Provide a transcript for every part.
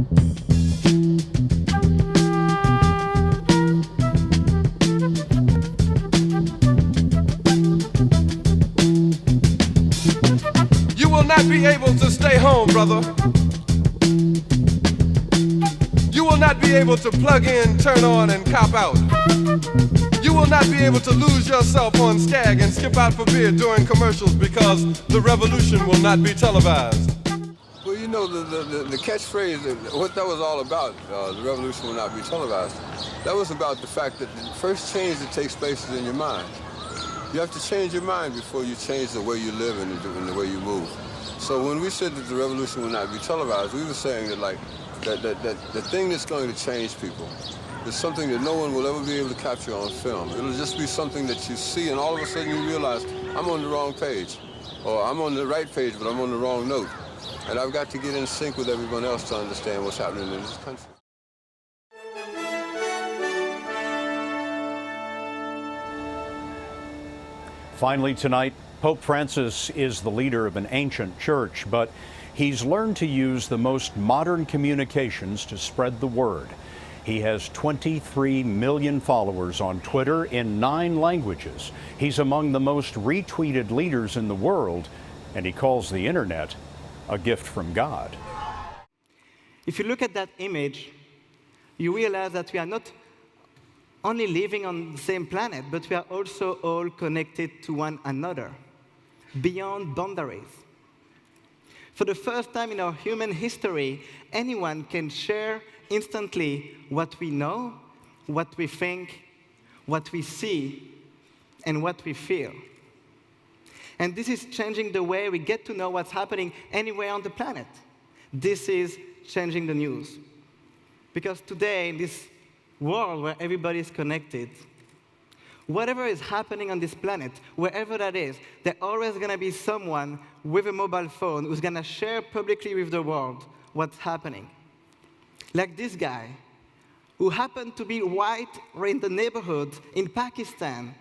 You will not be able to stay home, brother. You will not be able to plug in, turn on, and cop out. You will not be able to lose yourself on Skag and skip out for beer during commercials because the revolution will not be televised. Well, you know, the catchphrase, what that was all about, the revolution will not be televised, that was about the fact that the first change that takes place is in your mind. You have to change your mind before you change the way you live and the way you move. So when we said that the revolution will not be televised, we were saying that, like, that the thing that's going to change people is something that no one will ever be able to capture on film. It'll just be something that you see, and all of a sudden you realize, I'm on the wrong page, or I'm on the right page, but I'm on the wrong note. And I've got to get in sync with everyone else to understand what's happening in this country. Finally tonight, Pope Francis is the leader of an ancient church, but he's learned to use the most modern communications to spread the word. He has 23 million followers on Twitter in 9 languages. He's among the most retweeted leaders in the world, and he calls the internet a gift from God. If you look at that image, you realize that we are not only living on the same planet, but we are also all connected to one another, beyond boundaries. For the first time in our human history, anyone can share instantly what we know, what we think, what we see, and what we feel. And this is changing the way we get to know what's happening anywhere on the planet. This is changing the news. Because today, in this world where everybody is connected, whatever is happening on this planet, wherever that is, there's always going to be someone with a mobile phone who's going to share publicly with the world what's happening. Like this guy, who happened to be right in the neighborhood in Pakistan,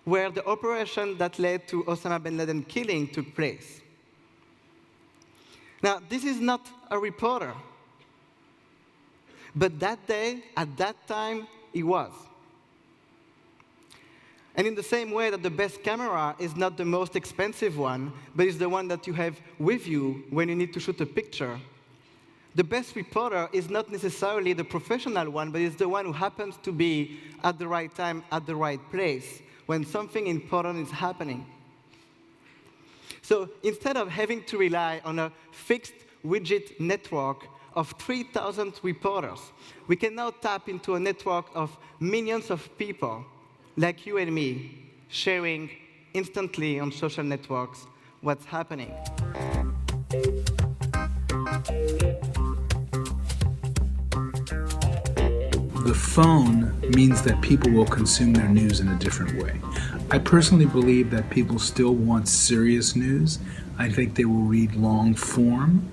where the operation that led to Osama bin Laden killing took place. Now, this is not a reporter. But that day, at that time, he was. And in the same way that the best camera is not the most expensive one, but is the one that you have with you when you need to shoot a picture, the best reporter is not necessarily the professional one, but is the one who happens to be at the right time, at the right place, when something important is happening. So instead of having to rely on a fixed widget network of 3,000 reporters, we can now tap into a network of millions of people, like you and me, sharing instantly on social networks what's happening. The phone means that people will consume their news in a different way. I personally believe that people still want serious news. I think they will read long form.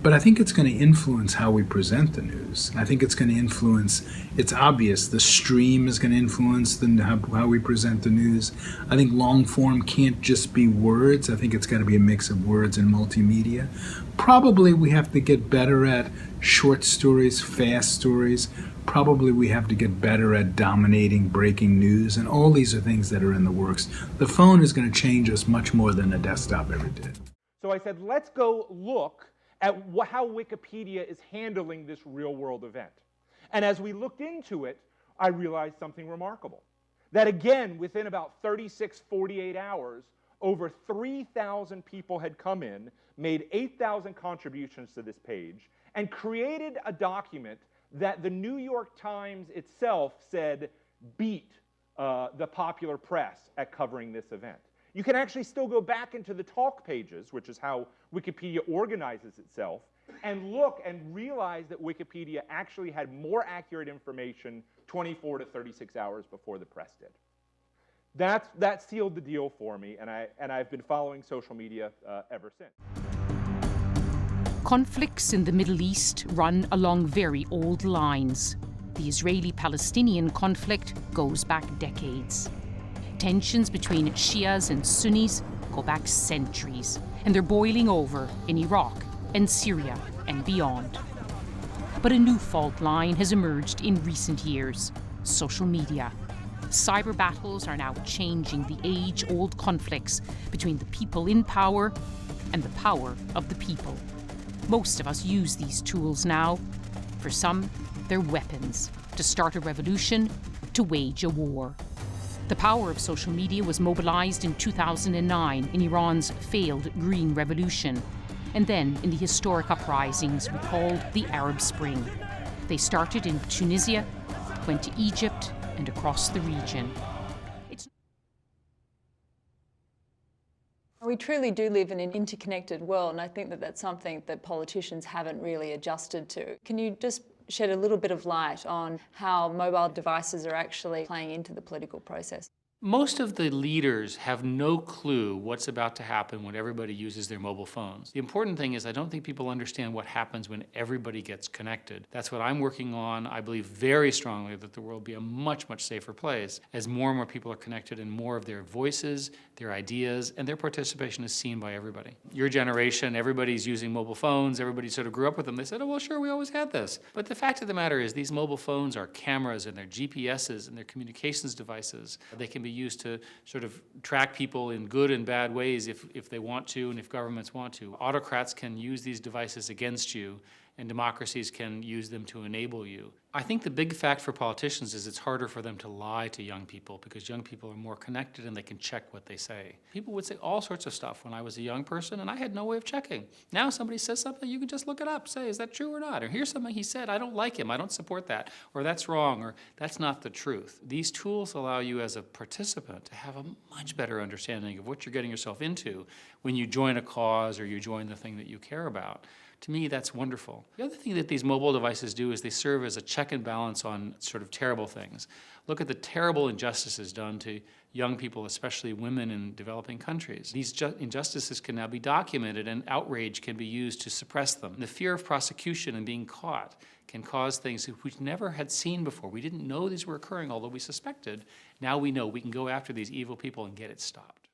But I think it's going to influence how we present the news. I think it's going to influence, it's obvious, the stream is going to influence how we present the news. I think long form can't just be words. I think it's got to be a mix of words and multimedia. Probably we have to get better at short stories, fast stories. Probably we have to get better at dominating breaking news. And all these are things that are in the works. The phone is going to change us much more than a desktop ever did. So I said, let's go look at how Wikipedia is handling this real-world event. And as we looked into it, I realized something remarkable. That again, within about 36, 48 hours, over 3,000 people had come in, made 8,000 contributions to this page, and created a document that the New York Times itself said beat the popular press at covering this event. You can actually still go back into the talk pages, which is how Wikipedia organizes itself, and look and realize that Wikipedia actually had more accurate information 24 to 36 hours before the press did. That sealed the deal for me, and I've been following social media ever since. Conflicts in the Middle East run along very old lines. The Israeli-Palestinian conflict goes back decades. Tensions between Shias and Sunnis go back centuries, and they're boiling over in Iraq and Syria and beyond. But a new fault line has emerged in recent years: social media. Cyber battles are now changing the age-old conflicts between the people in power and the power of the people. Most of us use these tools now. For some, they're weapons to start a revolution, to wage a war. The power of social media was mobilized in 2009 in Iran's failed Green Revolution, and then in the historic uprisings we called the Arab Spring. They started in Tunisia, went to Egypt, and across the region. We truly do live in an interconnected world, and I think that that's something that politicians haven't really adjusted to. Can you just shed a little bit of light on how mobile devices are actually playing into the political process? Most of the leaders have no clue what's about to happen when everybody uses their mobile phones. The important thing is I don't think people understand what happens when everybody gets connected. That's what I'm working on. I believe very strongly that the world will be a much, much safer place as more and more people are connected and more of their voices, their ideas, and their participation is seen by everybody. Your generation, everybody's using mobile phones, everybody sort of grew up with them. They said, oh, well, sure, we always had this. But the fact of the matter is these mobile phones are cameras and they're GPSs and they're communications devices. They can be used to sort of track people in good and bad ways if they want to and if governments want to. Autocrats can use these devices against you, and democracies can use them to enable you. I think the big fact for politicians is it's harder for them to lie to young people because young people are more connected and they can check what they say. People would say all sorts of stuff when I was a young person and I had no way of checking. Now somebody says something, you can just look it up, say, is that true or not? Or here's something he said, I don't like him, I don't support that, or that's wrong, or that's not the truth. These tools allow you as a participant to have a much better understanding of what you're getting yourself into when you join a cause or you join the thing that you care about. To me, that's wonderful. The other thing that these mobile devices do is they serve as a check and balance on sort of terrible things. Look at the terrible injustices done to young people, especially women in developing countries. These injustices can now be documented and outrage can be used to suppress them. The fear of prosecution and being caught can cause things we never had seen before. We didn't know these were occurring, although we suspected. Now we know we can go after these evil people and get it stopped.